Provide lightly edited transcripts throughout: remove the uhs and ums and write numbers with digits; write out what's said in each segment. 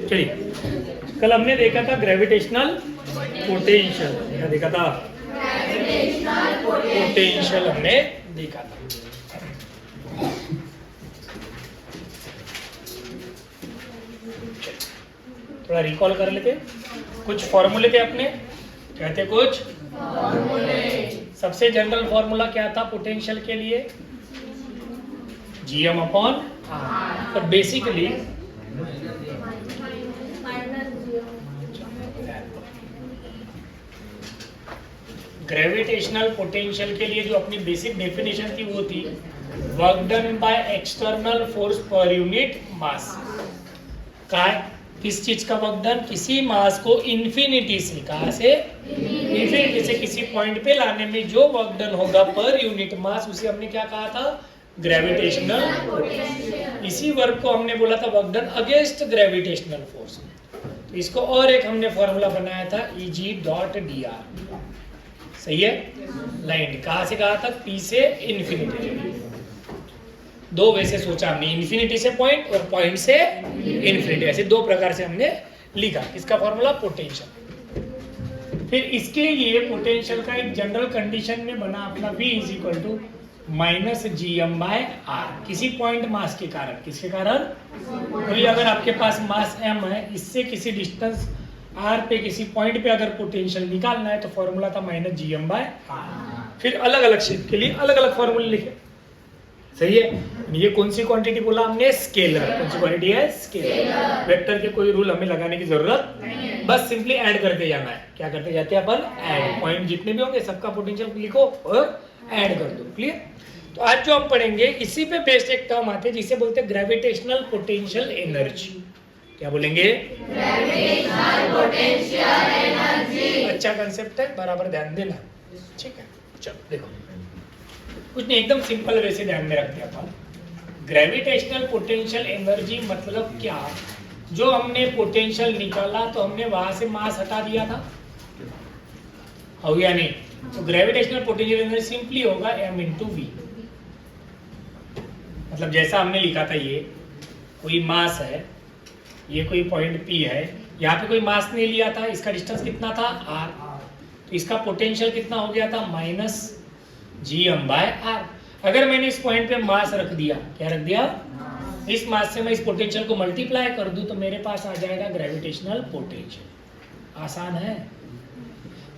चलिए, कल हमने देखा था ग्रेविटेशनल पोटेंशियल, क्या देखा था? पोटेंशियल हमने देखा था। थोड़ा रिकॉल कर लेते। कुछ फॉर्मूले थे अपने, कहते कुछ सबसे जनरल फॉर्मूला क्या था पोटेंशियल के लिए? GM upon R. पर बेसिकली ग्रेविटेशनल पोटेंशियल के लिए जो अपनी बेसिक डेफिनेशन थी वो थी work done by external force per unit mass. किस चीज का वर्क डन? किसी मास को इन्फिनिटी से, कहा से? इन्फिनिटी से किसी पॉइंट पे लाने में जो वर्क डन होगा पर यूनिट मास, उसे हमने क्या कहा था? ग्रेविटेशनल। इसी वर्क को हमने बोला था work done against gravitational force. तो इसको और एक हमने फॉर्मूला बनाया था Eg.dr। सही है? लाइन कहाँ से कहा था? P से इन्फिनिटी। दो वैसे सोचा हमने, इन्फिनिटी से पॉइंट और पॉइंट से इन्फिनिटी, ऐसे दो प्रकार से हमने लिखा। किसका फॉर्मूला? पोटेंशियल। फिर इसके लिए पोटेंशियल का एक जनरल कंडीशन में बना अपना V is equal to minus GM/R। किसी पॉइंट मास के कारण, किसके कारण? कोई अगर आपके पास मास M है, इससे किसी डिस्टेंस R पे किसी पॉइंट पे अगर पोटेंशियल निकालना है तो फॉर्मूला था माइनस GM/R। फिर अलग अलग शेप के लिए अलग अलग फॉर्मूले लिखे। सही है? ये कौन सी क्वांटिटी बोला हमने? स्केलर। कौन सी क्वांटिटी है? स्केलर। वेक्टर के कोई रूल हमें लगाने की जरूरत नहीं है, बस सिंपली ऐड करते जाना है। क्या करते जाते हैं अपन? ऐड। पॉइंट जितने भी होंगे सबका पोटेंशियल लिखो और ऐड कर दो। क्लियर? तो आज जो हम पढ़ेंगे इसी पे बेस्ड एक टर्म आते हैं जिसे बोलते हैं ग्रेविटेशनल पोटेंशियल एनर्जी। क्या बोलेंगे? Gravitational potential energy. अच्छा कंसेप्ट है, बराबर ध्यान देना। ठीक है, चलो देखो, कुछ नहीं, एकदम सिंपल वैसे ध्यान में रखते हैं अपन। ग्रेविटेशनल पोटेंशियल एनर्जी मतलब क्या? जो हमने पोटेंशियल निकाला तो हमने वहां से मास हटा दिया था, हो या नहीं? तो ग्रेविटेशनल पोटेंशियल एनर्जी सिंपली होगा m इंटू वी। मतलब जैसा हमने लिखा था, ये कोई मास है, ये कोई पॉइंट P है, यहाँ पे कोई मास नहीं लिया था, इसका डिस्टेंस कितना था? r। तो इसका पोटेंशियल कितना हो गया था? Minus GM/R। अगर मैंने इस पॉइंट पे मास रख दिया, क्या रख दिया? इस मास से मैं इस पोटेंशियल को मल्टीप्लाई कर दूं तो मेरे पास आ जाएगा ग्रेविटेशनल पोटेंशियल। आसान है।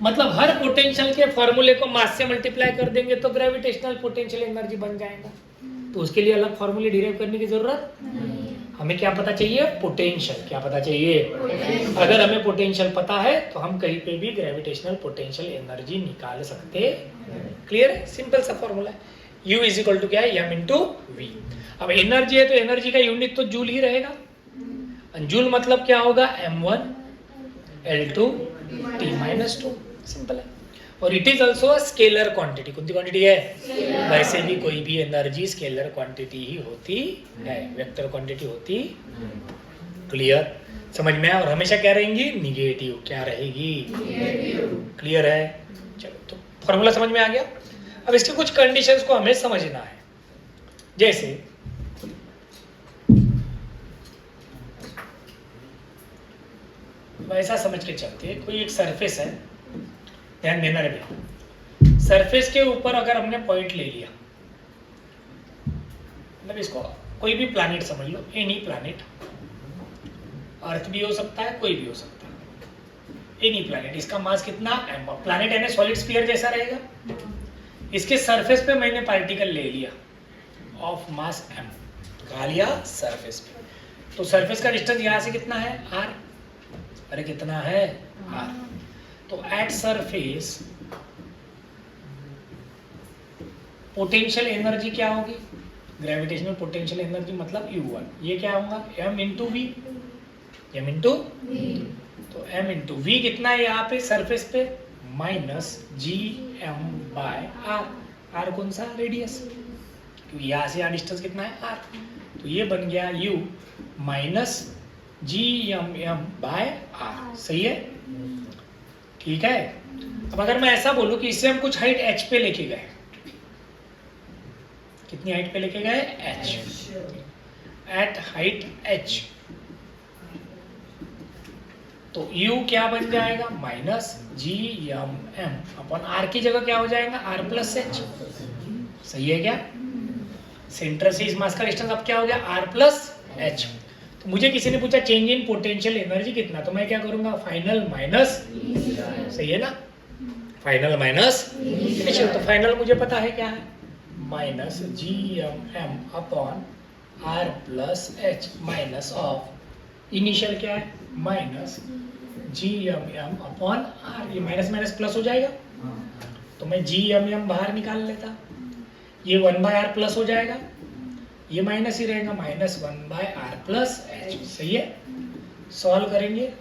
मतलब हर पोटेंशियल के फॉर्मूले को मास से मल्टीप्लाई कर देंगे तो ग्रेविटेशनल पोटेंशियल एनर्जी बन जाएगा। तो उसके लिए अलग फॉर्मूले डिराइव करने की जरूरत नहीं। हमें क्या पता चाहिए? पोटेंशियल। क्या पता चाहिए? अगर हमें पोटेंशियल पता है तो हम कहीं पे भी ग्रेविटेशनल पोटेंशियल एनर्जी निकाल सकते हैं। क्लियर है? सिंपल सा फॉर्मूला है। U इज इक्वल टू क्या है? m into V. अब एनर्जी है तो एनर्जी का यूनिट तो जूल ही रहेगा। जूल मतलब क्या होगा? m1 L2 T-2। सिंपल है। और it is also scalar quantity. कौन सी क्वांटिटी है? वैसे भी कोई भी एनर्जी स्केलर क्वांटिटी ही होती है, वेक्टर क्वांटिटी होती। क्लियर? समझ में आया? और हमेशा क्या रहेंगी? निगेटिव। क्या रहेगी? क्लियर है? चलो, तो फॉर्मूला समझ में आ गया। अब इसके कुछ कंडीशंस को हमें समझना है। जैसे वैसा समझ के चलते हैं, कोई एक सरफेस है, ध्यान देना रे। सरफेस के ऊपर अगर हमने पॉइंट ले लिया, मतलब इसको कोई भी प्लैनेट समझ लो, एनी प्लैनेट, अर्थ भी हो सकता है, कोई भी हो सकता है, एनी प्लैनेट। इसका मास कितना? m। प्लैनेट है ना, सॉलिड स्फीयर जैसा रहेगा। इसके सरफेस पे मैंने पार्टिकल ले लिया ऑफ मास m। कहा लिया? सरफेस पे। तो सरफेस का डिस्टेंस यहाँ से कितना है? r। अरे कितना है? r। तो एट सरफेस पोटेंशियल एनर्जी क्या होगी? ग्रेविटेशनल पोटेंशियल एनर्जी मतलब U1। ये क्या होगा? m into V. m into V. तो m इंटू वी कितना है यहाँ पे सरफेस पे? Minus GM/R। R कौन सा? रेडियस। क्योंकि यहाँ से यहाँ डिस्टेंस कितना है? R। तो ये बन गया U माइनस GM/R। सही है? ठीक है। अब अगर मैं ऐसा बोलूं कि इससे हम कुछ हाइट h पे लेके गए, कितनी हाइट पे लेके गए? h। एट हाइट h तो U क्या बन जाएगा minus G M M upon R की जगह क्या हो जाएगा आर प्लस एच। सही है क्या? सेंटर से इस मास का डिस्टेंस अब क्या हो गया आर प्लस एच। तो मुझे किसी ने पूछा चेंज इन पोटेंशियल एनर्जी कितना, तो मैं क्या करूंगा फाइनल माइनस, सही है ना, फाइनल माइनस इनिशियल। तो फाइनल मुझे पता है क्या है minus G M M upon R plus H minus of initial क्या है minus G M M upon R. ये माइनस माइनस प्लस हो जाएगा, तो मैं जी एम एम बाहर निकाल लेता, ये 1/r प्लस हो जाएगा, ये माइनस ही रहेगा माइनस 1/r प्लस एच। सही है, सॉल्व करेंगे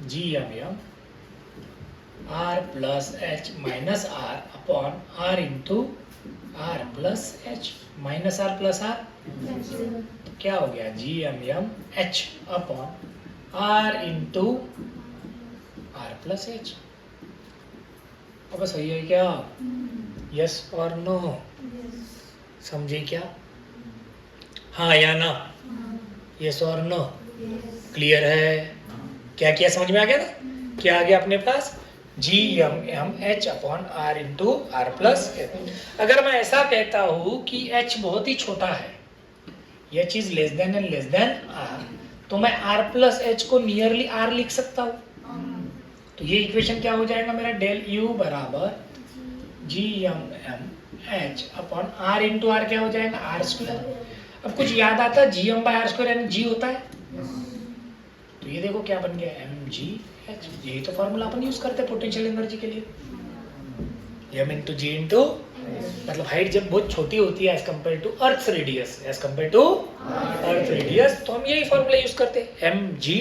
G M M R plus H minus R upon R into R plus H minus R plus R, तो क्या हो गया G M M H upon R into R plus H. अब सही है क्या? यस और नो? समझे क्या? हाँ या ना? यस और नो? क्लियर है? क्या किया समझ में आ गया ना? क्या आ गया अपने पास G M M H upon R into R plus H. अगर मैं ऐसा कहता हूँ कि एच बहुत ही छोटा है, H is less than and less than R, तो मैं आर प्लस एच को नियरली आर लिख सकता हूँ। तो ये इक्वेशन क्या हो जाएगा मेरा डेल यू बराबर G M M H upon R into R क्या हो जाएगा आर स्क्वायर। अब कुछ याद आता है G M by R square यानी जी होता है, तो ये देखो क्या बन गया एम जी एच। यही तो फॉर्मूला अपन यूज करते हैं पोटेंशियल एनर्जी के लिए, एम इंटू जी इंटू, मतलब हाइट जब बहुत छोटी होती है as compared to earth radius, as compared to earth radius, तो हम यही फॉर्मूला यूज करते हैं एम जी।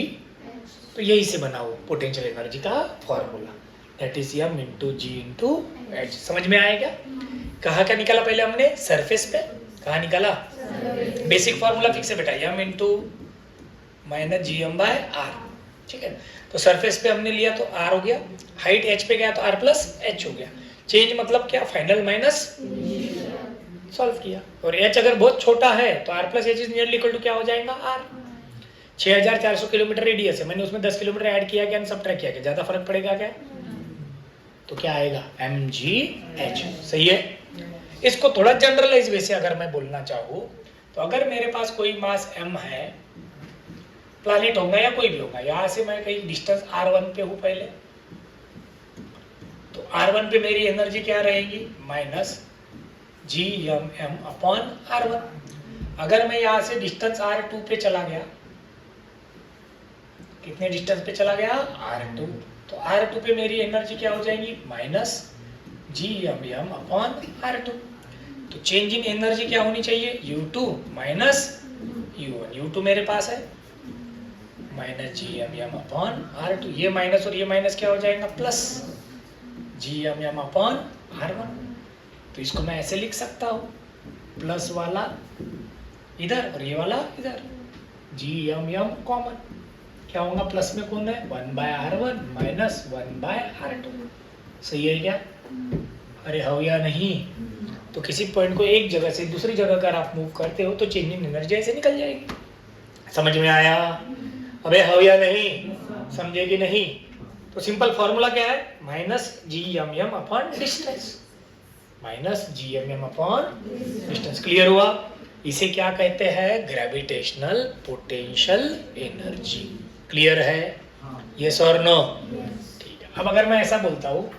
तो यही से बना हो पोटेंशियल एनर्जी का formula, that is M into G into H. समझ में आएगा? कहाँ क्या निकाला पहले हमने सरफेस पे, कहाँ निकाला बेसिक फॉर्मूला फिक्स है बेटा, M into minus G M by R. ठीक है, तो सरफेस पे हमने लिया तो आर हो गया, हाइट एच पे गया तो आर प्लस एच हो गया। चेंज मतलब क्या फाइनल माइनस, सॉल्व किया। और एच अगर बहुत छोटा है तो R plus H is nearly equal to क्या हो जाएगा आर। 6400 किलोमीटर रेडियस है, मैंने उसमें 10 किलोमीटर ऐड किया क्या सबट्रैक्ट किया क्या, ज्यादा फर्क पड़ेगा क्या? तो क्या आएगा एम जी एच। सही है। इसको थोड़ा जनरलाइज वैसे अगर मैं बोलना चाहूँ तो अगर मेरे पास कोई मास m है, प्लैनेट होगा या कोई भी होगा, यहाँ से मैं कहीं डिस्टेंस r1 पे हूँ पहले, तो r1 पे मेरी एनर्जी क्या रहेगी minus G M M upon r1। अगर मैं यहाँ से डिस्टेंस r2 पे चला गया, कितने डिस्टेंस पे चला गया r2, तो r2 पे मेरी एनर्जी क्या हो जाएगी minus G M M upon r2। तो चेंज इन एनर्जी क्या होनी चाहिए u2 माइनस u1। u2 मेरे पास है minus G M M upon r2, ये माइनस और ये माइनस क्या हो जाएगा plus G M M upon r1। तो इसको मैं ऐसे लिख सकता हूँ, प्लस वाला इधर और ये वाला इधर, जी एम एम कॉमन, क्या होगा प्लस में कौन है 1/r1 माइनस 1/r2। सही है क्या? अरे हो या नहीं? तो किसी पॉइंट को एक जगह से दूसरी जगह अगर आप मूव करते हो तो चेंज इन एनर्जी ऐसे निकल जाएगी। समझ में आया? अबे हो या नहीं? समझे कि नहीं? तो सिंपल फॉर्मूला क्या है minus G M M upon distance, minus G M M upon distance. Clear हुआ? इसे क्या कहते हैं ग्रेविटेशनल पोटेंशियल एनर्जी। क्लियर है? यस और नो? ठीक है। अब अगर मैं ऐसा बोलता हूँ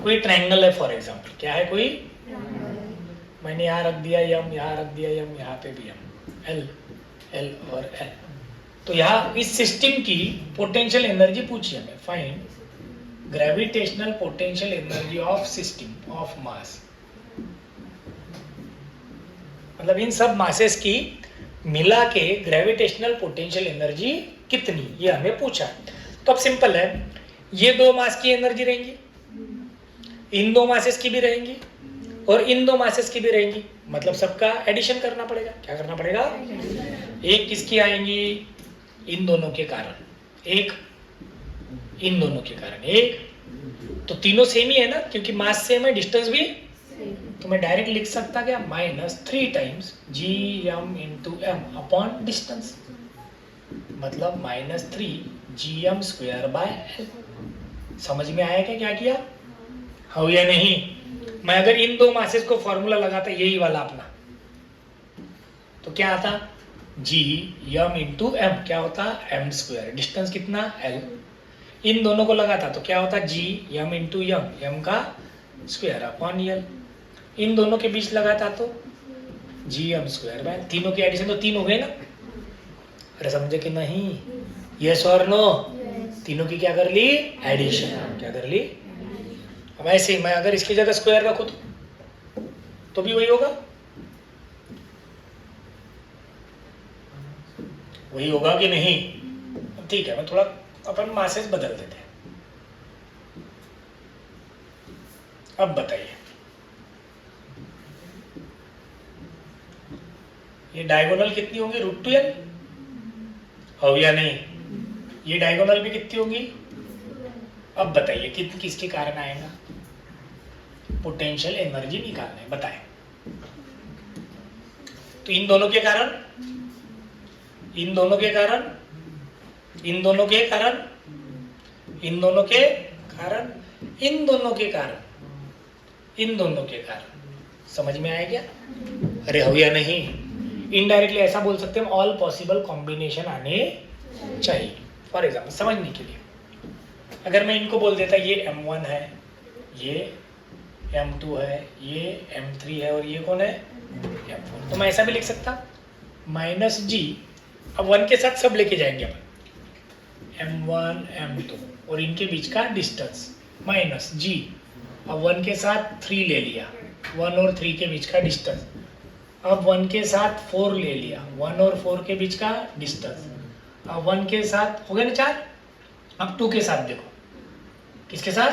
कोई ट्रायंगल है फॉर एग्जांपल, क्या है कोई, मैंने यहाँ रख दिया यम, यहाँ रख दिया यम, यहाँ पे भी यम, एल एल और एल। तो यहाँ इस सिस्टम की पोटेंशियल एनर्जी पूछी हमें, find gravitational potential energy of system of mass. मतलब इन सब मासेस की मिला के ग्रेविटेशनल पोटेंशियल एनर्जी कितनी, ये हमें पूछा। तो अब सिंपल है, ये दो मास की एनर्जी रहेंगी, इन दो मासेस की भी रहेंगी और इन दो मासेस की भी रहेंगी, मतलब सबका एडिशन करना पड़ेगा। क्या करना पड़ेगा? एक किसकी आएंगी इन दोनों के कारण, एक इन दोनों के कारण, एक तो तीनों सेम ही है ना, क्योंकि मास सेम है, डिस्टेंस भी। तो मैं डायरेक्ट लिख सकता क्या minus 3 times G M into M upon distance, मतलब माइनस 3 gm²/l। समझ में आया क्या किया? हाँ या नहीं? मैं अगर इन दो मासेस को फॉर्मूला लगाता यही वाला अपना, तो क्या आता? gm इंटू एम, क्या होता? m²। डिस्टेंस कितना? l। इन दोनों को लगाता तो क्या होता? gm इंटू एम का स्क्वायर अपॉन l। इन दोनों के बीच लगाता तो gm²/l। तीनों की एडिशन तो 3 हो गए ना? अरे समझे कि नहीं? यस और नो? तीनों की क्या कर ली? एडिशन। क्या कर ली? अब ऐसे ही मैं अगर इसकी जगह स्क्वायर रखूं तो भी वही होगा, वही होगा कि नहीं? ठीक है, मैं थोड़ा अपन मासेस बदल देते हैं। अब बताइए, ये डायगोनल कितनी होगी? √2l। हो या नहीं? ये डायगोनल भी कितनी होगी? अब बताइए किसके कारण आएगा? पोटेंशियल एनर्जी निकालना है, बताएं। तो इन दोनों के कारण, इन दोनों के कारण, इन दोनों के कारण, इन दोनों के कारण, इन दोनों के कारण, इन दोनों के कारण। समझ में आया क्या? अरे हो या नहीं? इनडायरेक्टली ऐसा बोल सकते हैं, ऑल पॉसिबल कॉम्बिनेशन आने चाहिए। फॉर एग्जाम्पल समझने के लिए, अगर मैं इनको बोल देता ये m1 है, ये m2 है, ये m3 है और ये कौन है? m4। तो मैं ऐसा भी लिख सकता -g, अब 1 के साथ सब लेके जाएंगे अपन, m1 m2 और इनके बीच का डिस्टेंस -g। अब 1 के साथ 3 ले लिया, 1 और 3 के बीच का डिस्टेंस। अब 1 के साथ 4 ले लिया, 1 और 4 के बीच का डिस्टेंस। अब 1 के साथ हो गए ना 4। अब 2 के साथ देखो, किसके साथ?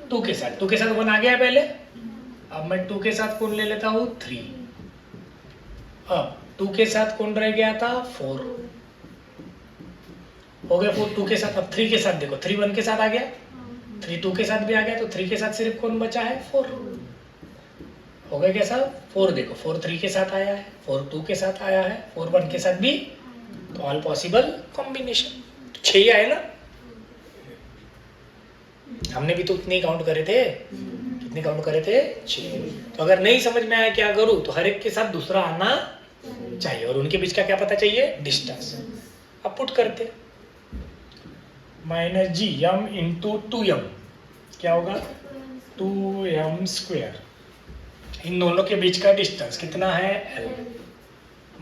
2 के साथ। 2 के साथ 1 आ गया है पहले। अब मैं 2 के साथ कौन ले लेता हूँ? 3। अब 2 के साथ कौन रह गया था? 4 हो गया। 4 2 के साथ। अब 3 के साथ देखो, 3 1 के साथ आ गया, 3 2 के साथ भी आ गया, तो 3 के साथ सिर्फ कौन बचा है? 4 हो गया। कैसा? 4 देखो, 4 3 के साथ आया है, 4 2 के साथ आया है, 4 1 के साथ भी। तो ऑल पॉसिबल कॉम्बिनेशन 6 ही आए ना? हमने भी तो उतने काउंट करे थे। कितने काउंट करे थे? 6। तो अगर नहीं समझ में आया क्या करूं, तो हर एक के साथ दूसरा आना चाहिए और उनके बीच का क्या पता चाहिए? डिस्टेंस। अब पुट करते -gm इंटू 2m, क्या होगा? 2m²। इन दोनों के बीच का डिस्टेंस कितना है? l।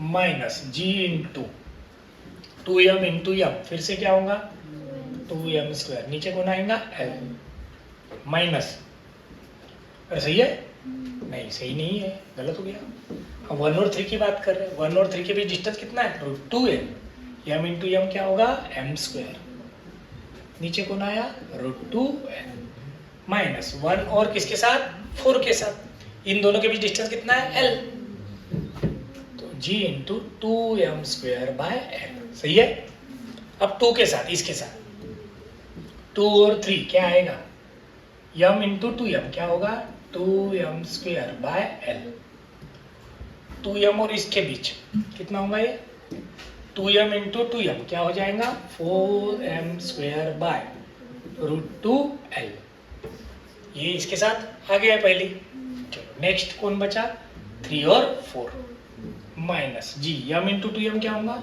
-g into 2m into m, फिर से क्या होगा? 2m²। नीचे कौन आएगा? l minus. सही है? नहीं, सही नहीं है, गलत हो गया। अब 1 और 3 की बात कर रहे हैं। 1 और 3 के बीच डिस्टेंस कितना है? √2m। m इंटू m क्या होगा? m²। नीचे कौन आया? √2m माइनस 1 और किसके साथ? 4 के साथ। इन दोनों के बीच डिस्टेंस कितना है? l। तो g इंटू 2m²/l। सही है? अब 2 के साथ, इसके साथ 2 और 3 क्या आएगा? m इंटू 2m क्या होगा? 2m²/l। 2m और इसके बीच कितना होगा? ये 2m इंटू 2m क्या हो जाएगा? 4m²/√2l। ये इसके साथ आ गया पहले। चलो नेक्स्ट कौन बचा? 3 और 4 minus g m into 2m क्या होगा?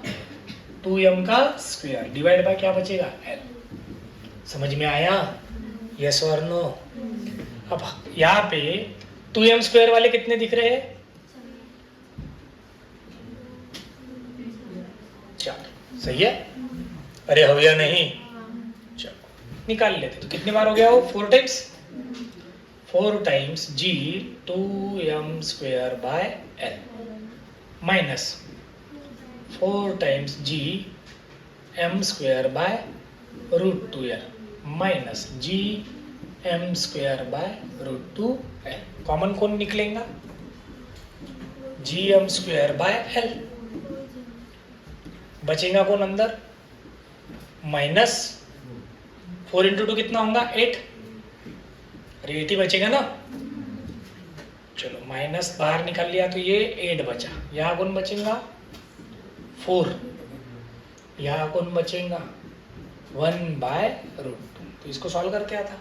2m का स्क्वायर डिवाइड बाय क्या बचेगा? l। समझ में आया? यस और नो? अब यहाँ पे 2m² वाले कितने दिख रहे हैं? 4। सही है? अरे हो या नहीं? चलो निकाल लेते। तो कितनी बार हो गया वो? 4 times. 4 times g 2m²/l minus 4 times g m²/√2l minus g m²/√2l। Common कौन निकलेगा? gm²/l। बचेगा कौन अंदर? माइनस 4 इंटू 2 कितना होगा? 8। अरे 8 ही बचेगा ना? चलो माइनस बाहर निकाल लिया तो ये 8 बचा। यहाँ कौन बचेगा? 4। यहाँ कौन बचेगा? 1/√2। तो इसको सॉल्व करके आता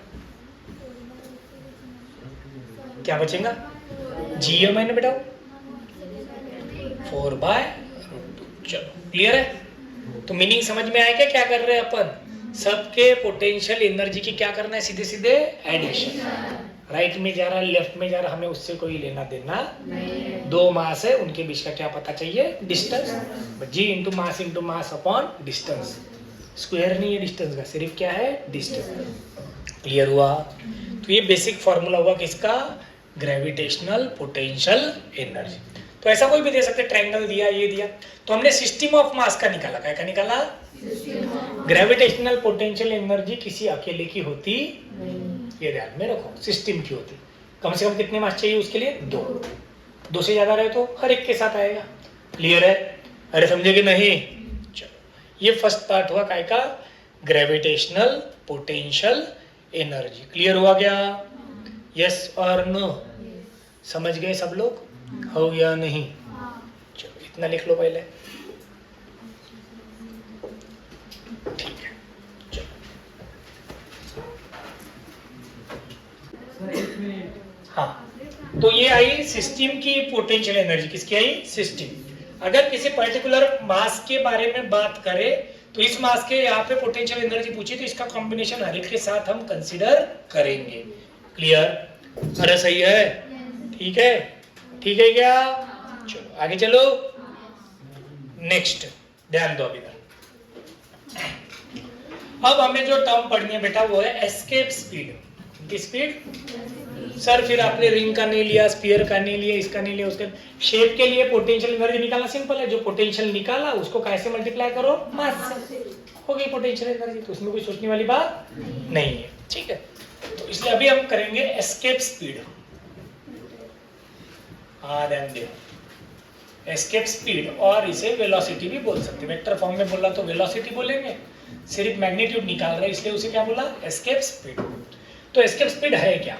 क्या बचेगा? जी मैंने बेटा 4/√2। चलो क्लियर है? तो मीनिंग समझ में आया क्या कर रहे हैं अपन? सबके पोटेंशियल एनर्जी की क्या करना है? सीधे सीधे एडिशन। राइट में जा रहा है, लेफ्ट में जा रहा है, हमें उससे कोई लेना देना नहीं। दो मास है, उनके बीच का क्या पता चाहिए? Distance. G into mass upon distance. Square नहीं है डिस्टेंस का, सिर्फ क्या है? डिस्टेंस। क्लियर हुआ? तो ये बेसिक फॉर्मूला हुआ किसका? Gravitational potential energy. तो ऐसा कोई भी दे सकते, ट्रायंगल दिया, ये दिया, तो हमने सिस्टम ऑफ मास का निकाला। क्या का निकाला? ग्रेविटेशनल पोटेंशियल एनर्जी किसी अकेले की होती ये ध्यान में रखो, सिस्टम की होती। कम से कम कितने मास चाहिए उसके लिए? 2 से ज्यादा रहे तो हर एक के साथ आएगा। क्लियर है? अरे समझे कि नहीं? चलो ये फर्स्ट पार्ट हुआ काय का? Gravitational potential energy. क्लियर हुआ क्या? यस और नो? समझ गए सब लोग? हो गया नहीं? चलो इतना लिख लो पहले। ठीक है चलो। हाँ तो ये आई सिस्टम की पोटेंशियल एनर्जी। किसकी आई? सिस्टम। अगर किसी पर्टिकुलर मास के बारे में बात करें तो इस मास के यहाँ पे पोटेंशियल एनर्जी पूछी तो इसका कॉम्बिनेशन हर एक के साथ हम कंसीडर करेंगे। क्लियर? अरे सही है? ठीक है? ठीक है क्या? चलो आगे चलो। नेक्स्ट ध्यान दो। अभी अब हमें जो टर्म पढ़नी है बेटा वो है एस्केप स्पीड। की स्पीड? सर फिर आपने रिंग का नहीं लिया, स्फीयर का नहीं लिया, इसका नहीं लिया, उसका। शेप के लिए पोटेंशियल एनर्जी निकालना सिंपल है। जो पोटेंशियल निकाला उसको कैसे मल्टीप्लाई करो? मास से। हो गई पोटेंशियल एनर्जी। तो उसमें कोई सोचने वाली बात नहीं है। ठीक है? तो इसलिए अभी हम करेंगे एस्केप स्पीड। हाँ ध्यान दो, एस्केप स्पीड, और इसे वेलोसिटी भी बोल सकते हैं। वेक्टर फॉर्म में बोला तो वेलोसिटी बोलेंगे, सिर्फ मैग्नीट्यूड निकाल रहे इसलिए उसे क्या बोला? Escape speed. तो एस्केप स्पीड है क्या?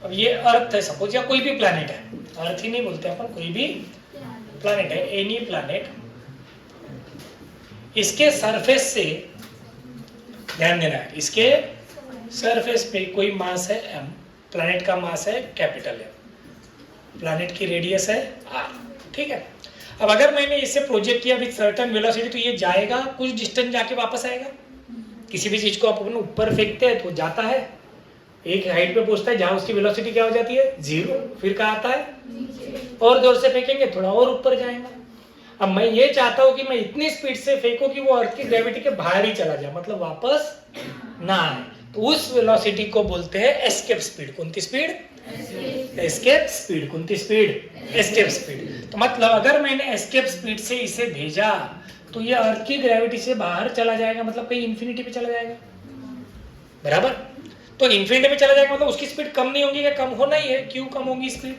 अब ये अर्थ है सपोज, या कोई भी प्लैनेट है, अर्थ ही नहीं बोलते अपन, कोई भी प्लैनेट है, एनी प्लैनेट, इसके सरफेस से ध्यान देना है, इसके सरफेस पे कोई मास है m, प्लैनेट का मास है कैपिटल M, प्लैनेट की रेडियस है r। ठीक है? अब अगर मैंने इसे प्रोजेक्ट किया विद सर्टेन वेलोसिटी तो ये जाएगा, कुछ डिस्टेंस जाके वापस आएगा। किसी भी चीज को अपन ऊपर फेंकते हैं तो जाता है, एक हाइट पे पहुंचता है जहां उसकी वेलोसिटी क्या हो जाती है? 0। फिर कहाँ आता है? और जोर से फेंकेंगे थोड़ा और ऊपर जाएगा। अब मैं ये चाहता हूं कि मैं इतनी स्पीड से फेंकूं कि वो अर्थ की ग्रेविटी के बाहर ही चला जाए, मतलब वापस ना आए, तो उस वेलोसिटी को बोलते हैं एस्केप स्पीड। कौन सी स्पीड? Escape speed. कौन सी स्पीड? Escape speed. तो मतलब अगर मैंने एस्केप स्पीड से इसे भेजा तो ये अर्थ की ग्रेविटी से बाहर चला जाएगा, मतलब कहीं इंफिनिटी पे चला जाएगा। बराबर? तो इंफिनिटी पे चला जाएगा मतलब उसकी स्पीड कम नहीं होगी, क्या कम होना ही है। क्यों कम होगी स्पीड?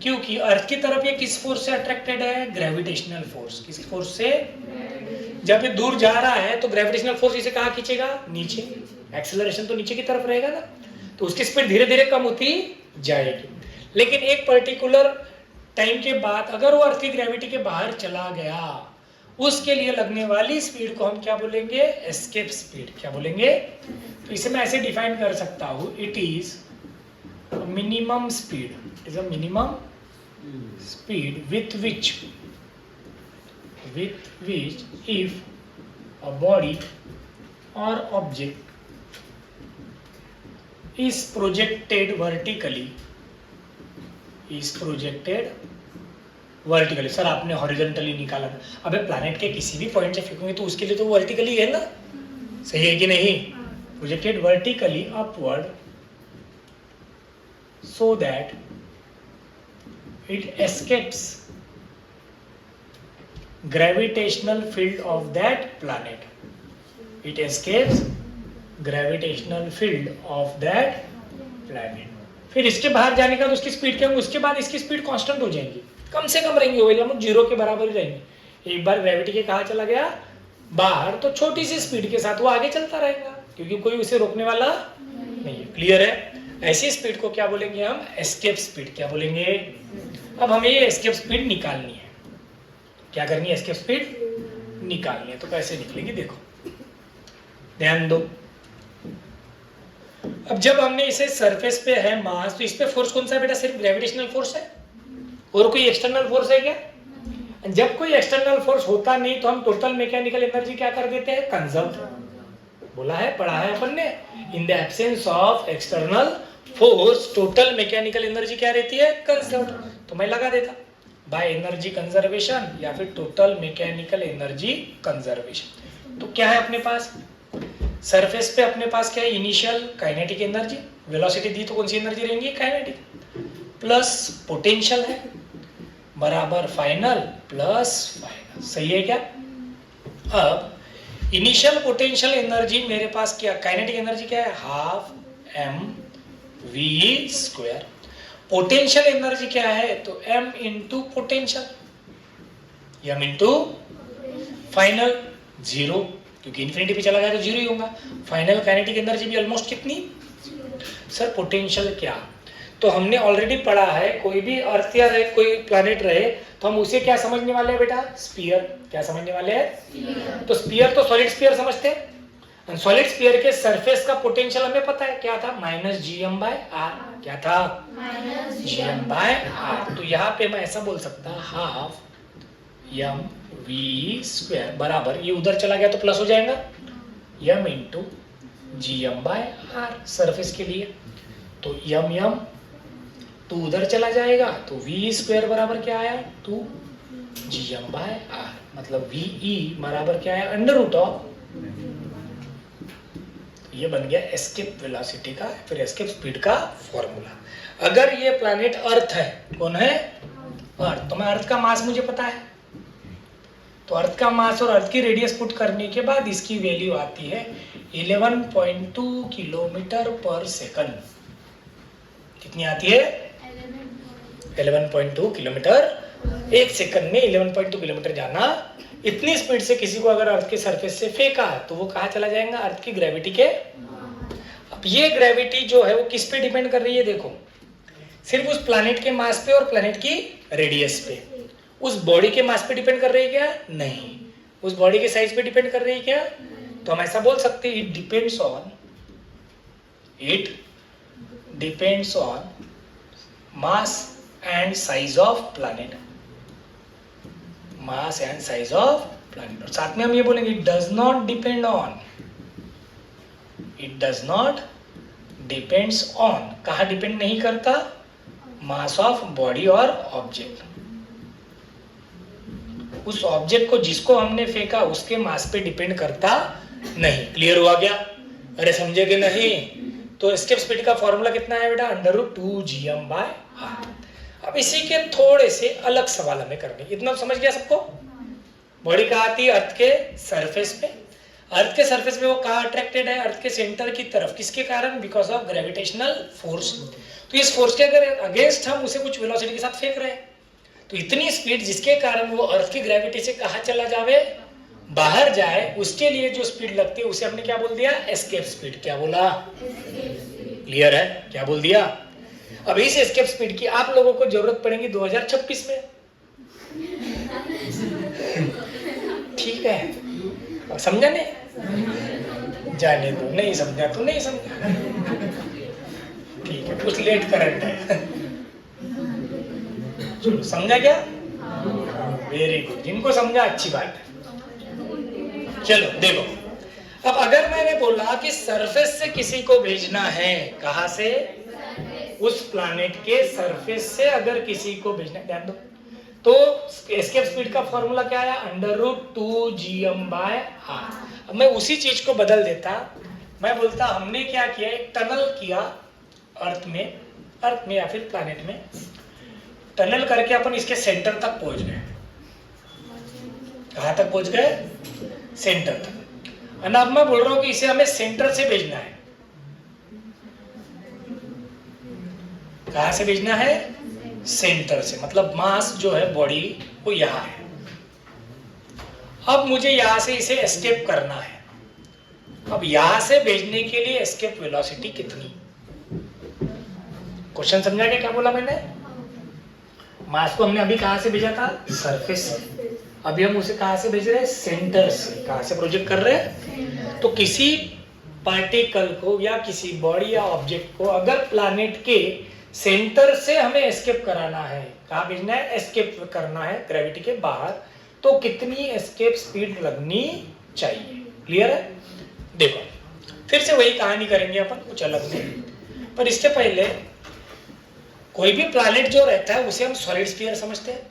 क्योंकि अर्थ की तरफ ये किस फोर्स से अट्रैक्टेड है? Gravitational force. किस फोर्स से? जब ये दूर जा रहा है तो ग्रेविटेशनल फोर्स इसे कहाँ खींचेगा? नीचे। एक्सेलरेशन तो नीचे की तरफ रहेगा ना, तो उसकी स्पीड धीरे धीरे कम होती जाएगी। लेकिन एक पर्टिकुलर टाइम के बाद अगर वो अर्थ की ग्रेविटी के बाहर चला गया, उसके लिए लगने वाली स्पीड को हम क्या बोलेंगे? Escape speed. क्या बोलेंगे? तो इसे मैं ऐसे डिफाइन कर सकता हूँ, it is minimum speed, is a minimum speed with which if a body or object is projected vertically, sir आपने हॉरिजॉन्टली निकाला, अबे प्लैनेट के किसी भी पॉइंट से फेंकोगे तो उसके लिए तो वर्टिकली है ना, सही है कि नहीं? Projected vertically upward so that it escapes gravitational field of that planet. It escapes gravitational field of that planet. फिर इसके बाहर जाने का तो उसकी स्पीड क्या होगी? उसके बाद इसकी स्पीड कांस्टेंट हो जाएगी, कम से कम रहेंगी, वो 0 के बराबर ही रहेंगी। एक बार ग्रेविटी के कहा चला गया? बाहर, तो छोटी सी स्पीड के साथ वो आगे चलता रहेगा क्योंकि कोई उसे रोकने वाला नहीं है। क्लियर है? ऐसी स्पीड को क्या बोलेंगे हम? Escape speed. क्या बोलेंगे? अब हमें ये एस्केप स्पीड निकालनी है। क्या करनी है, एस्केप स्पीड निकालनी है। तो कैसे निकलेगी देखो, ध्यान दो। अब जब हमने इसे सरफेस पे है मास, तो इस पे फोर्स कौन सा है बेटा, सिर्फ ग्रेविटेशनल फोर्स है, और कोई एक्सटर्नल फोर्स है क्या? जब कोई एक्सटर्नल फोर्स होता नहीं तो हम टोटल मैकेनिकल एनर्जी क्या कर देते हैं, कंजर्व। बोला है, पढ़ा है अपन ने, in the absence of external force total mechanical energy क्या रहती है, कंजर्व। तो मैं लगा देता बाय एनर्जी कंजर्वेशन या फिर टोटल मैकेनिकल एनर्जी कंजर्वेशन। तो क्या है अपने पास, सरफेस पे अपने पास क्या है, इनिशियल काइनेटिक एनर्जी, वेलोसिटी दी तो कौन सी एनर्जी रहेंगी, काइनेटिक, प्लस पोटेंशियल है बराबर फाइनल प्लस फाइनल। सही है क्या? अब इनिशियल पोटेंशियल एनर्जी मेरे पास क्या, काइनेटिक एनर्जी क्या है, half M V square. Potential energy क्या है, तो m into potential, m into final zero, क्योंकि इन्फिनिटी पे चला गया तो जीरो ही होगा। फाइनल काइनेटिक एनर्जी भी ऑलमोस्ट कितनी, सर पोटेंशियल क्या, तो हमने ऑलरेडी पढ़ा है, कोई भी अर्थ या रहे, कोई प्लैनेट रहे तो हम उसे क्या समझने वाले हैं बेटा, स्फीयर। क्या समझने वाले हैं, तो स्फीयर तो सॉलिड स्फीयर समझते हैं। सॉलिड स्फीयर के सरफेस का पोटेंशियल हमें पता है क्या था, माइनस जीएम बाय आर। क्या था, जीएम बाय आर। तो यहाँ पे मैं ऐसा बोल सकता, हाफ एम वी स्क्वायर बराबर, ये उधर चला गया तो प्लस हो जाएगा, M into GM by R surface के लिए। तो एम एम तो उधर चला जाएगा, तो वी स्क्वायर बराबर क्या आया, 2 जीएम बाय आर, मतलब वी ई बराबर क्या आया, अंडर रूट ऑफ, ये बन गया एस्केप वेलोसिटी का, फिर एस्केप स्पीड का फॉर्मूला। अगर ये प्लैनेट अर्थ है, कौन है, अर्थ, तो मैं अर्थ का मास मुझे पता है, तो अर्थ का मास और अर्थ की रेडियस पुट करने के बाद इसकी वैल्यू आती है 11.2 किलोमीटर पर सेकंड। कितनी आती है, 11.2 किलोमीटर एक सेकंड में 11.2 किलोमीटर जाना। इतनी स्पीड से किसी को अगर अर्थ के सरफेस से फेंका तो वो कहाँ चला जाएगा, अर्थ की ग्रेविटी के। अब ये ग्रेविटी जो है वो किस पे डिपेंड कर रही है, देखो सिर्फ उस प्लैनेट के मास पे और प्लैनेट की रेडियस पे। उस बॉडी के मास पे डिपेंड कर रही है क्या, नहीं। उस बॉडी के साइज पे डिपेंड कर रही है क्या, तो हम ऐसा बोल सकते हैं, it depends on mass and size of planet, mass and size of planet. और साथ में हम ये बोलेंगे, it does not depends on, कहाँ डिपेंड नहीं करता, मास ऑफ बॉडी और ऑब्जेक्ट। उस ऑब्जेक्ट को जिसको हमने फेंका उसके मास पे डिपेंड करता नहीं। क्लियर हुआ क्या, अरे समझे कि नहीं? तो एस्केप स्पीड का फॉर्मूला कितना है बेटा, under root 2 GM by R. अब इसी के थोड़े से अलग सवाल हमें करने, इतना समझ गया सबको? बॉडी कहाँ आती है, अर्थ के सरफेस पे। अर्थ के सरफेस पे वो कहाँ अट्रैक्टेड है, अर्थ के सेंटर की तरफ। किसके कारण, बिकॉज ऑफ ग्रेविटेशनल फोर्स। तो इस फोर्स के अगर अगेंस्ट हम उसे कुछ वेलोसिटी के साथ फेंक रहे हैं, तो इतनी स्पीड जिसके कारण वो अर्थ की ग्रेविटी से कहाँ चला जावे, बाहर जाए, उसके लिए जो स्पीड लगती है उसे हमने क्या बोल दिया, एस्केप स्पीड। क्या बोला, क्लियर है, क्या बोल दिया? अब इस एस्केप स्पीड की आप लोगों को जरूरत पड़ेगी 2026 में। ठीक है, अब समझा नहीं, जाने दो, नहीं समझा तो नहीं समझा, ठीक है, कुछ लेट करंट है। चलो समझा क्या, वेरी गुड, जिनको समझा अच्छी बात है। चलो देखो, अब अगर मैंने बोला कि सरफेस से किसी को भेजना है, कहां से, उस प्लैनेट के सरफेस से अगर किसी को भेजना, ध्यान दो, तो एस्केप स्पीड का फॉर्मूला क्या आया, under root 2 GM by R. अब मैं उसी चीज को बदल देता, मैं बोलता हमने क्या किया, एक टनल किया अर्थ में या फिर प्लैनेट में, टनल करके अपन इसके सेंटर तक पहुंच गए। कहां तक पहुंच गए, सेंटर तक। अब मैं बोल रहा हूं कि इसे हमें सेंटर से भेजना है। कहां से भेजना है, सेंटर से, मतलब मास जो है बॉडी वो यहां है। अब मुझे यहां से इसे एस्केप करना है। अब यहां से भेजने के लिए एस्केप वेलोसिटी कितनी, क्वेश्चन समझा क्या बोला मैंने? मास को हमने अभी कहां से भेजा था, सरफेस से, अभी हम उसे कहाँ से भेज रहे हैं? सेंटर से। कहाँ से प्रोजेक्ट कर रहे हैं? तो किसी पार्टिकल को या किसी बॉडी या ऑब्जेक्ट को अगर प्लैनेट के सेंटर से हमें एस्केप कराना है, कहाँ भेजना है? एस्केप करना है ग्रेविटी के बाहर, तो कितनी एस्केप स्पीड लगनी चाहिए? क्लियर है? देखो फिर से वही कहानी करेंगे अपन, कुछ अलग नहीं, पर इसके पहले कोई भी प्लैनेट जो रहता है उसे हम सॉलिड स्फीयर समझते हैं।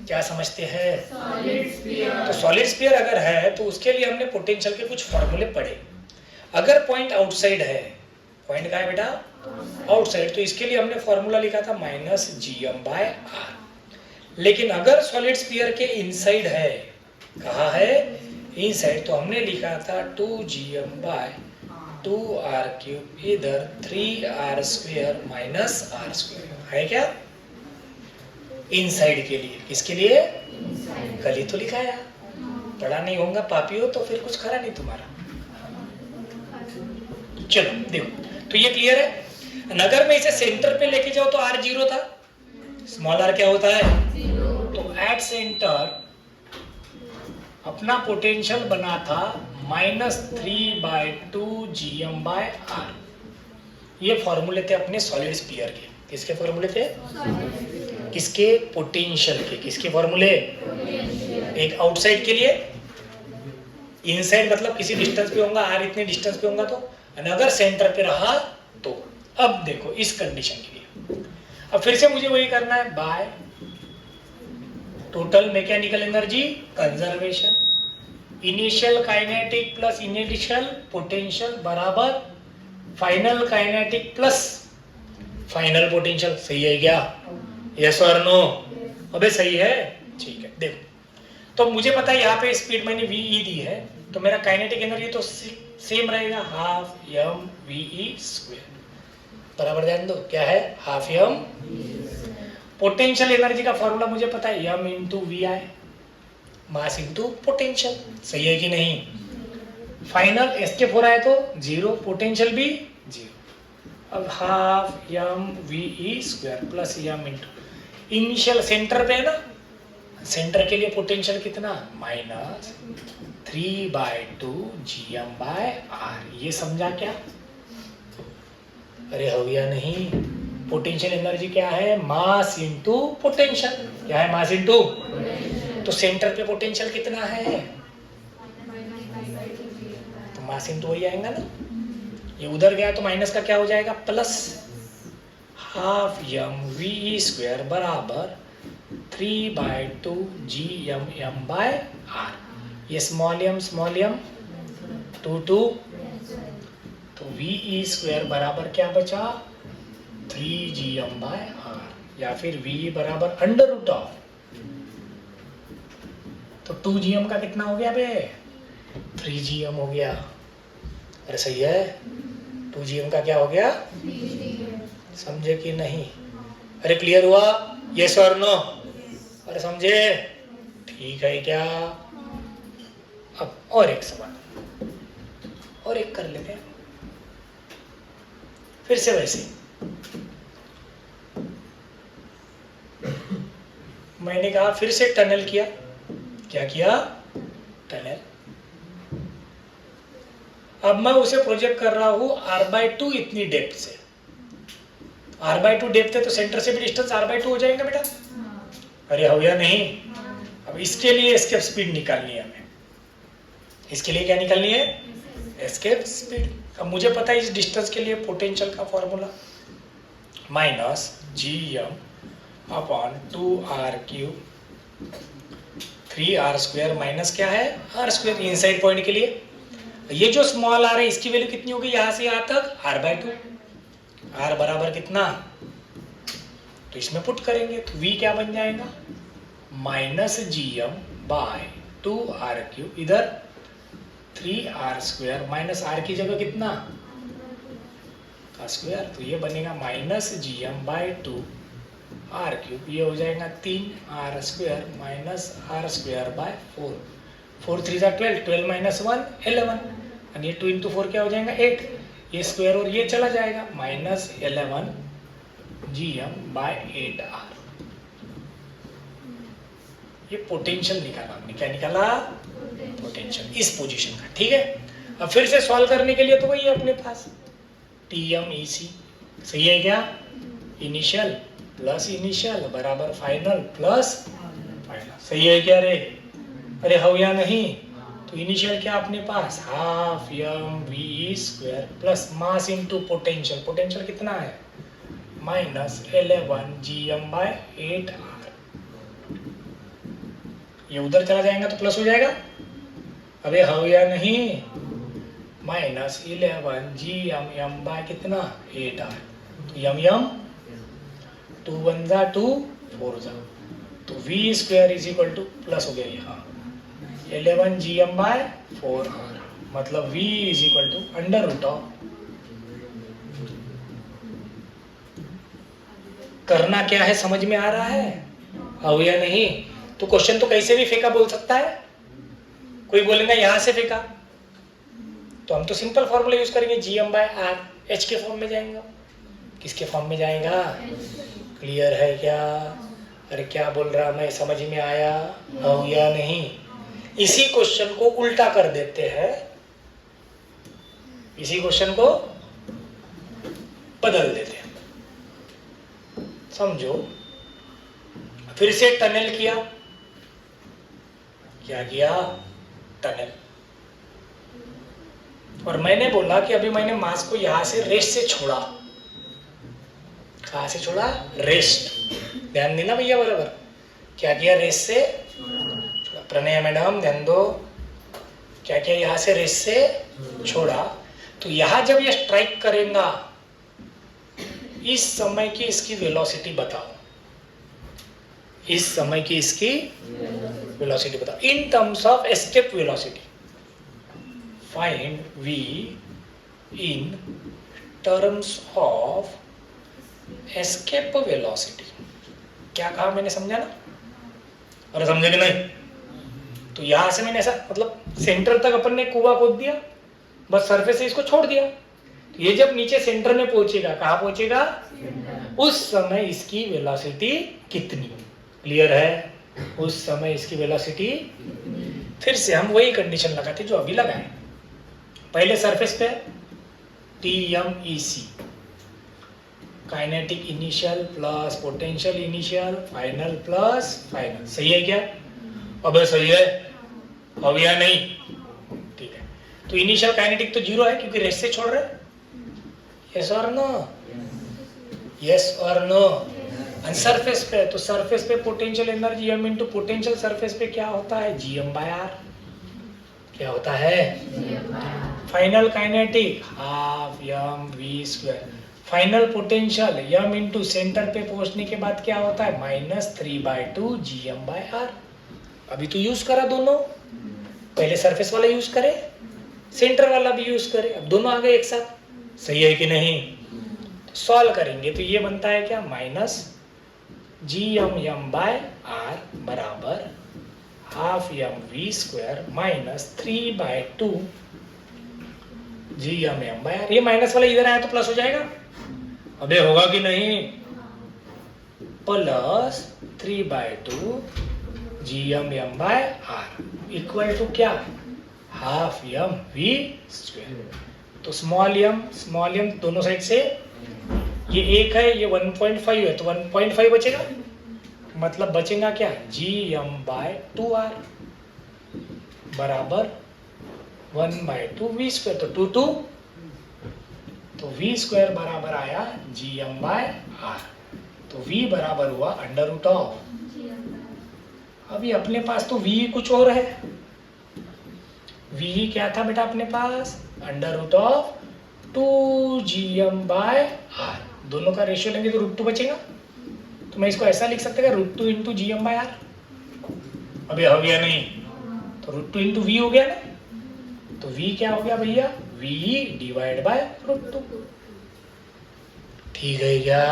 क्या समझते हैं? Solid sphere. तो सॉलिड स्फीयर अगर है तो उसके लिए हमने पोटेंशियल के कुछ फॉर्मूले पढ़े। अगर पॉइंट आउटसाइड है, पॉइंट कहाँ है बेटा? आउटसाइड, तो इसके लिए हमने फॉर्मूला लिखा था -gm/r। लेकिन अगर सॉलिड स्फीयर के इनसाइड है, कहाँ है? इनसाइड, तो हमने लिखा था 2gm/2r³, इधर 3r² -r²। है क्या? इनसाइड के लिए। किसके लिए? कल ही तो लिखा है, पढ़ा नहीं होगा पापी हो तो फिर कुछ खरा नहीं तुम्हारा। चलो देखो, तो ये क्लियर है। अगर मैं इसे सेंटर पे लेके जाऊं तो r 0 था, स्मॉल r क्या होता है? 0। तो एट सेंटर अपना पोटेंशियल बना था -3/2 gm/r। ये फॉर्मूले थे अपने सॉलिड स्फीयर के। किसके फॉर्मूले थे? किसके? पोटेंशियल के। किसके फॉर्मूले? एक आउटसाइड के लिए, इनसाइड मतलब किसी डिस्टेंस पे होगा, r इतने डिस्टेंस पे होगा तो, अगर सेंटर पे रहा तो। अब देखो इस कंडीशन के लिए, अब फिर से मुझे वही करना है, by total mechanical energy conservation, initial kinetic plus initial potential बराबर final kinetic plus final potential. सही है क्या? यस और नो? अबे सही है, ठीक है। देखो तो मुझे पता है यहाँ पे स्पीड मैंने वी दी है, तो मेरा काइनेटिक एनर्जी तो सेम रहेगा, 12 mv²। बराबर ध्यान दो, क्या है? 12 m। पोटेंशियल एनर्जी का फॉर्मूला मुझे पता है, m × vi, मास इंटू पोटेंशियल। सही है कि नहीं? फाइनल एस्केप हो रहा है तो 0, पोटेंशियल भी 0। अब 12 mv² plus m into initial centre पे है ना, सेंटर के लिए पोटेंशियल कितना? -3/2 gm/r। ये समझा क्या? अरे हो गया नहीं? पोटेंशियल एनर्जी क्या है? मास इंटू पोटेंशियल। क्या है? Mass into. तो सेंटर पे पोटेंशियल कितना है? तो मास इंटू वही आएगा ना, ये उधर गया तो माइनस का क्या हो जाएगा? प्लस 12 mv² बराबर 3/2 gm/r। ये स्मॉल m 2 तो ve² बराबर क्या बचा? 3gm/r, या फिर v बराबर √, तो 2gm का कितना हो गया बे? 3gm हो गया। अरे सही है, 2gm का क्या हो गया? समझे कि नहीं? अरे क्लियर हुआ? यस और नो? अरे समझे? ठीक है क्या? अब और एक सवाल और एक कर लेते हैं, फिर से वैसे। मैंने कहा फिर से टनल किया। क्या किया? टनल। अब मैं उसे प्रोजेक्ट कर रहा हूं r/2 इतनी डेप्थ से। r/2 डेप्थ है तो सेंटर से भी डिस्टेंस r/2 हो जाएगा बेटा। अरे हो गया नहीं? अब इसके लिए एस्केप स्पीड निकालनी है हमें। इसके लिए क्या निकालनी है? Escape speed. अब मुझे पता है इस डिस्टेंस के लिए पोटेंशियल का फॉर्मूला -gm/2r³, 3r² माइनस क्या है? r²। इनसाइड पॉइंट के लिए ये जो स्मॉल r है इसकी वैल्यू कितनी होगी? यहां से यहां तक r/2। r बराबर कितना? तो इसमें पुट करेंगे तो v क्या बन जाएगा? -gm/2r³, इधर 3r² माइनस r की जगह कितना? का स्क्वायर, तो ये बनेगा -gm/2r³, ये हो जाएगा 3r² माइनस r²/4। 4 3 12, 12 - 1 11, और ये 2 × 4 क्या हो जाएगा? 8। ये स्क्वायर और ये चला जाएगा, -11 gm/8r। ये पोटेंशियल निकाला हमने, क्या निकाला? पोटेंशियल इस पोजीशन का, ठीक है। अब फिर से सॉल्व करने के लिए तो वही है अपने पास TMEC, सही है क्या? इनिशियल प्लस इनिशियल बराबर फाइनल प्लस फाइनल, सही है क्या रे? अरे हो या नहीं? तो इनिशियल क्या अपने पास? Half M V square plus mass into potential, potential कितना है? Minus 11 GM/8R। ये उधर चला जाएगा तो प्लस हो जाएगा। अबे हो या नहीं? माइनस 11 GM कितना? 8R। तो यम 2 1 जा 2 4 जा, तो V square is equal to plus हो गया यहाँ 11 GM/4R, मतलब V is equal to under root of, करना क्या है समझ में आ रहा है? हो या नहीं? तो क्वेश्चन तो कैसे भी फेंका बोल सकता है। कोई बोलेगा यहां से फेंका, तो हम तो सिंपल फॉर्मूला यूज करेंगे GM/R, H के फॉर्म में जाएगा। किसके फॉर्म में जाएगा? क्लियर है क्या? अरे क्या बोल रहा मैं, समझ में आया? हो या नहीं? इसी क्वेश्चन को उल्टा कर देते हैं, इसी क्वेश्चन को बदल देते हैं, समझो। फिर से टनल किया, क्या किया? टनल। और मैंने बोला कि अभी मैंने मास को यहां से रेस्ट से छोड़ा। कहां से छोड़ा? रेस्ट। ध्यान देना भैया बराबर। क्या किया? रेस्ट से छोड़ा। प्रणय मैडम ध्यान दो, क्या किया? यहां से रेस्ट से छोड़ा, तो यहां जब ये स्ट्राइक करेगा, इस समय की इसकी वेलोसिटी बताओ, इस समय की इसकी वेलोसिटी बताओ in terms of escape velocity. Find V in terms of escape velocity. क्या कहा मैंने, समझा ना? अरे समझे कि नहीं? तो यहां से मैंने ऐसा मतलब सेंटर तक अपन ने कुआं खोद दिया, बस सरफेस से इसको छोड़ दिया। तो ये जब नीचे सेंटर में पहुंचेगा, कहां पहुंचेगा? उस समय इसकी वेलोसिटी कितनी? क्लियर है? उस समय इसकी वेलोसिटी। फिर से हम वही कंडीशन लगाते जो अभी लगाए। पहले सरफेस पे TMEC, kinetic initial plus potential initial final plus final, सही है क्या? अबे सही है, अब या नहीं? ठीक है। तो इनिशियल काइनेटिक तो 0 है क्योंकि रेस्ट से छोड़ रहे। यस और नो? यस और नो? सरफेस पे, तो सरफेस पे potential energy m into potential surface पे क्या होता है? GM/R। क्या होता है? Final kinetic half m v square, final potential m into centre पे पहुंचने के बाद क्या होता है? -3/2 GM/R। अभी तो यूज करा दोनों, पहले सरफेस वाला यूज करे, सेंटर वाला भी यूज करे, अब दोनों आ गए एक साथ, सही है कि नहीं? सॉल्व करेंगे तो ये बनता है क्या? -GM/R बराबर हाफ mv स्क्वायर -3/2 GM/R। ये माइनस वाला इधर आया तो प्लस हो जाएगा। अबे होगा कि नहीं? प्लस 3/2 GM/R इक्वल टू क्या? Half mv square. तो स्मॉल m दोनों साइड से, ये 1 है, ये 1.5 है, तो 1.5 बचेगा, मतलब बचेगा क्या? GM/2R बराबर 1/2 v स्क्वायर, तो 2 तो v स्क्वायर बराबर आया GM/R, तो v बराबर हुआ अंडर रूट ऑफ, अभी अपने पास तो v कुछ और है, v क्या था बेटा अपने पास? Under root of 2 GM/R। दोनों का रेशियो लेंगे तो √2 बचेगा, तो मैं इसको ऐसा लिख सकते हैं √2 इंटू GM/R। अभी हो गया नहीं? तो √2 इंटू v हो गया ना, तो v क्या हो गया भैया? v divide by √2। ठीक है क्या?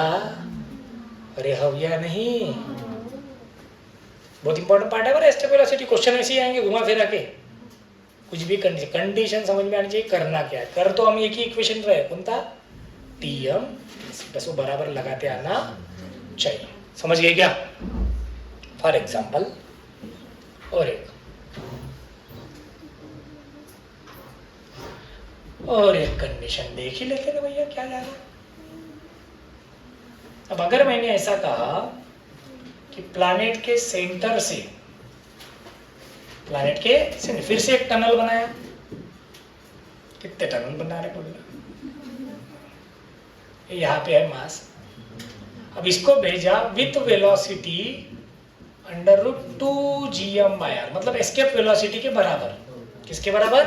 अरे हो गया नहीं? बहुत इंपॉर्टेंट पार्ट है पर एस्केप वेलोसिटी। क्वेश्चन ऐसे ही आएंगे घुमा फिरा के, कुछ भी कंडीशन समझ में आनी चाहिए। करना क्या है? कर तो हम एक ही इक्वेशन रहे, कौन था? TM, बस वो बराबर लगाते आना चाहिए। समझ गए क्या? फॉर एग्जाम्पल और एक कंडीशन देख ही लेते ना भैया, क्या जा रहा है। अब अगर मैंने ऐसा कहा कि प्लैनेट के सेंटर से, फिर से एक टनल बनाया, कितने टनल बना रहे बोलना, यहाँ पे है मास, अब इसको भेजा विथ वेलोसिटी √2gm/r, मतलब एस्केप वेलोसिटी के बराबर। किसके बराबर?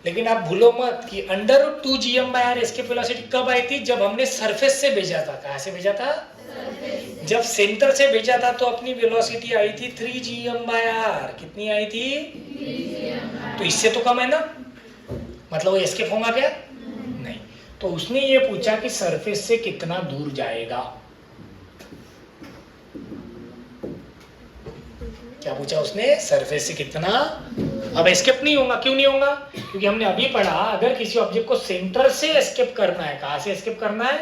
लेकिन आप भूलो मत कि √2gm/r एस्केप वेलोसिटी कब आई थी? जब हमने सरफेस से भेजा था। कहां से भेजा था? जब सेंटर से भेजा था तो अपनी वेलोसिटी आई थी 3gm/r। कितनी आई थी? 3gm/r। तो इससे तो कम है ना, मतलब वो एस्केप होगा क्या? नहीं। तो उसने ये पूछा कि सरफेस से कितना दूर जाएगा। क्या पूछा उसने? सरफेस से कितना। अब एस्केप नहीं होगा। क्यों नहीं होगा? क्योंकि हमने अभी पढ़ा अगर किसी ऑब्जेक्ट को सेंटर से एस्केप करना है। कहां से एस्केप करना है?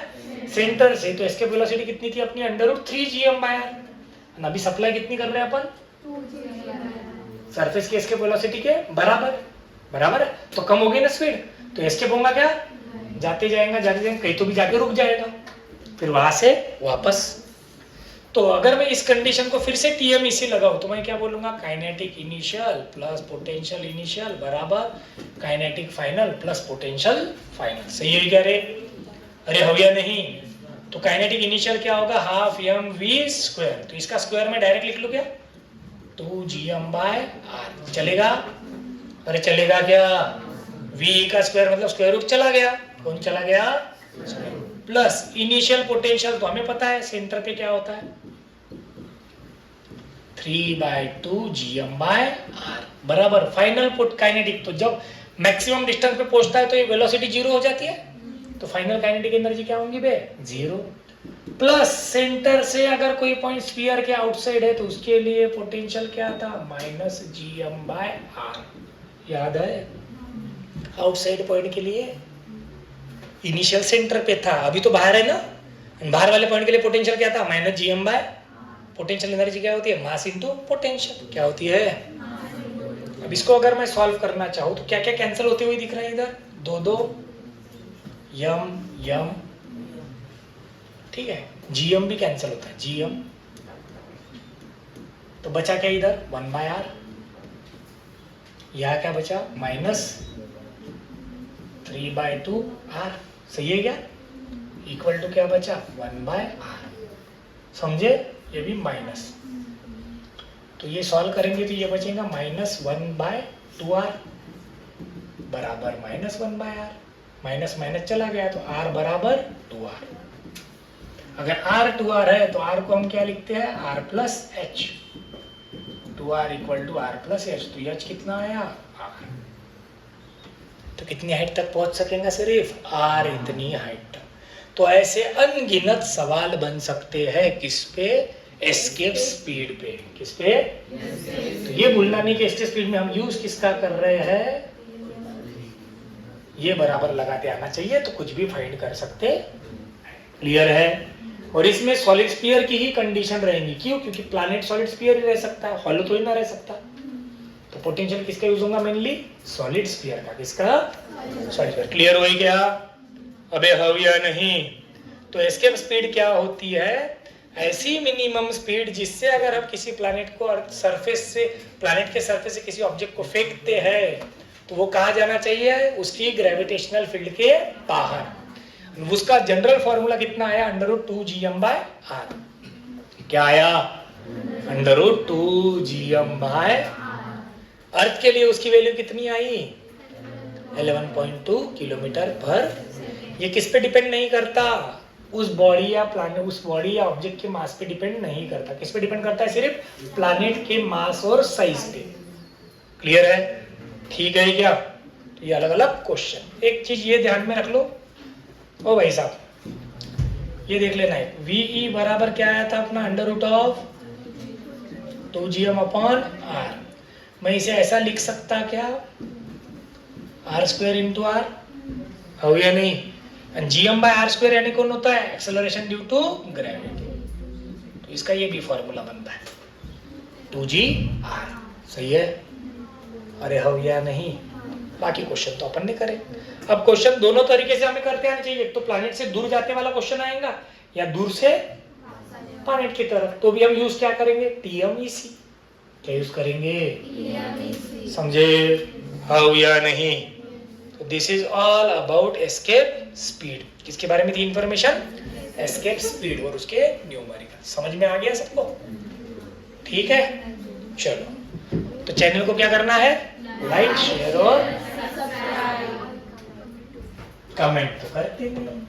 सेंटर से। तो एस्केप वेलोसिटी कितनी थी अपनी? √3gm/r। अभी सप्लाई कितनी कर रहे हैं अपन? 2gm/r। सरफेस की एस्केप वेलोसिटी के बराबर। बराबर है, तो कम हो गई ना स्पीड, तो एस्केप होगा क्या? जाते जाएगा कहीं तो भी जाके रुक जाएगा, फिर वहां से वापस। तो अगर मैं इस कंडीशन को फिर से TM इसे लगाऊं तो मैं क्या बोलूंगा? Kinetic initial plus potential initial बराबर kinetic final plus potential final. सही है क्या रे? अरे हो या नहीं? तो काइनेटिक इनिशियल क्या होगा? ½ mv²। तो इसका स्क्वायर में डायरेक्ट लिख लूं क्या? 2gm/r। चलेगा? अरे चलेगा क्या? v का स्क्वायर मतलब स्क्वायर रूट चला गया। कौन चला गया? प्लस इनिशियल पोटेंशियल तो हमें पता है सेंटर पे क्या होता है, 3/2gm/r बराबर फाइनल पुट काइनेटिक। तो जब मैक्सिमम डिस्टेंस पे पहुंचता है तो ये वेलोसिटी 0 हो जाती है, तो फाइनल काइनेटिक एनर्जी क्या होंगी बे? 0। प्लस सेंटर से अगर कोई पॉइंट स्फीयर के आउटसाइड है तो उसके लिए पोटेंशियल क्या था? -gm/r। याद है? आउटसाइड पॉइंट के लिए इनिशियल सेंटर पे था, अभी तो बाहर है ना। बाहर वाले पॉइंट के लिए पोटेंशियल क्या था? -gm/। पोटेंशियल एनर्जी क्या होती है? Mass into potential. क्या होती है? अब इसको अगर मैं सॉल्व करना चाहूँ तो क्या क्या कैंसिल होते हुए दिख रहा है इधर? 2 यम, ठीक है। gm भी कैंसिल होता है, gm। तो बचा क्या इधर? 1/r। यहाँ क्या बचा? -3/2r। सही है क्या? इक्वल टू क्या बचा? 1/r। समझे? ये भी माइनस। तो ये सॉल्व करेंगे तो ये बचेगा -1/2r बराबर -1/r। माइनस माइनस चला गया तो r बराबर 2r। अगर r 2r है तो r को हम क्या लिखते हैं? r+h। 2r = r+h। तो h कितना आया? r। तो कितनी हाइट तक पहुंच सकेंगे? सिर्फ r इतनी हाइट तक। तो ऐसे अनगिनत सवाल बन सकते हैं किस पे? एस्केप स्पीड पे। किस पे? तो ये भूलना नहीं कि एस्केप स्पीड में हम यूज किसका कर रहे हैं, ये बराबर लगाते आना चाहिए तो कुछ भी फाइंड कर सकते। क्लियर है? और इसमें सॉलिड स्फीयर की ही कंडीशन रहेंगी। क्यों? क्योंकि प्लैनेट सॉलिड स्फीयर ही रह सकता है, हॉलो तो ही ना रह सकता। तो पोटेंशियल किसका यूज होगा? मेनली सॉलिड स्फीयर का। किसका? Solid sphere. क्लियर हो गया? अबे हो या नहीं? तो एस्केप स्पीड क्या होती है? ऐसी मिनिमम स्पीड जिससे अगर हम किसी प्लैनेट को सरफेस से, प्लैनेट के सरफेस से किसी ऑब्जेक्ट को फेंकते हैं तो वो कहाँ जाना चाहिए? उसकी ग्रेविटेशनल फील्ड के बाहर। उसका जनरल फॉर्मूला कितना आया? √2gm/r। क्या आया? √2gm/r। अर्थ के लिए उसकी वैल्यू कितनी आई? 11.2 km/। ये किस पे डिपेंड नहीं करता? उस बॉडी या प्लैनेट, उस बॉडी या ऑब्जेक्ट के मास पे डिपेंड नहीं करता। किस पे डिपेंड करता है? सिर्फ प्लैनेट के मास और साइज पे। क्लियर है? ठीक है क्या? तो ये अलग अलग क्वेश्चन। एक चीज ये ध्यान में रख लो ओ भाई साहब, ये देख लेना है। VE बराबर क्या आया था अपना? √2gm/r। मैं इसे ऐसा लिख सकता क्या? r² × r। हो या नहीं? gm/r² यानी कौन होता है? Acceleration due to gravity. तो इसका ये भी फॉर्मूला बनता है। 2GR। सही है? अरे हो या नहीं? बाकी क्वेश्चन तो अपन ने करे। अब क्वेश्चन दोनों तरीके से हमें करते आना चाहिए। एक तो प्लैनेट से दूर जाने वाला क्वेश्चन आएगा या दूर से प्लैनेट की तरफ, तो भी हम यूज क्या करेंगे? TMEC। क्या यूज करेंगे? समझे? हाँ या नहीं? तो this is all about escape speed. किसके बारे में थी इंफॉर्मेशन? एस्केप स्पीड और उसके न्यूमेरिकल। समझ में आ गया सबको? ठीक है, चलो। तो चैनल को क्या करना है? लाइक, शेयर और कमेंट तो करते नहीं।